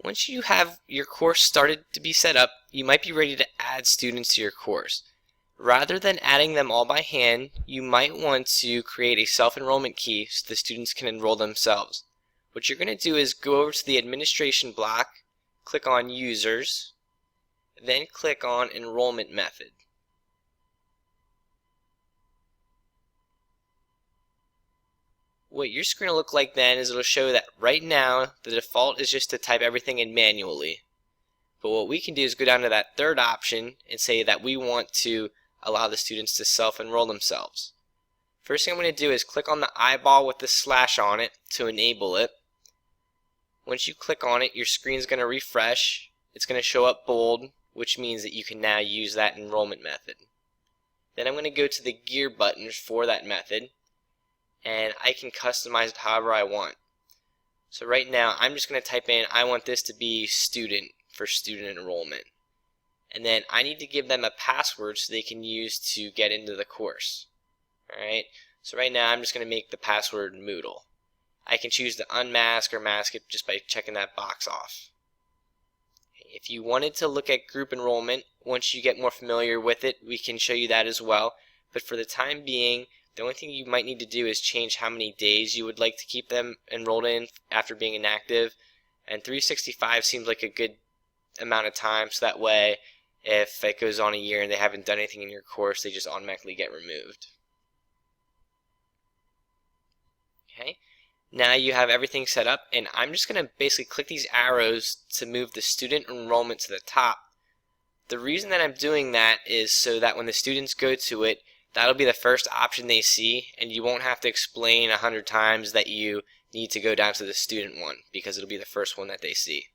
Once you have your course started to be set up, you might be ready to add students to your course. Rather than adding them all by hand, you might want to create a self-enrollment key so the students can enroll themselves. What you're going to do is go over to the administration block, click on Users, then click on Enrollment Method. What your screen will look like then is it'll show that right now the default is just to type everything in manually. But what we can do is go down to that third option and say that we want to allow the students to self-enroll themselves. First thing I'm going to do is click on the eyeball with the slash on it to enable it. Once you click on it, your screen is going to refresh. It's going to show up bold, which means that you can now use that enrollment method. Then I'm going to go to the gear buttons for that method, and I can customize it however I want. So right now I'm just going to type in I want this to be student for student enrollment. And then I need to give them a password so they can use to get into the course. Alright, so right now I'm just going to make the password Moodle. I can choose to unmask or mask it just by checking that box off. If you wanted to look at group enrollment, once you get more familiar with it, we can show you that as well. But for the time being, the only thing you might need to do is change how many days you would like to keep them enrolled in after being inactive. And 365 seems like a good amount of time, so that way if it goes on a year and they haven't done anything in your course, they just automatically get removed. Okay, now you have everything set up, and I'm just going to basically click these arrows to move the student enrollment to the top. The reason that I'm doing that is so that when the students go to it, that'll be the first option they see, and you won't have to explain 100 times that you need to go down to the student one, because it'll be the first one that they see.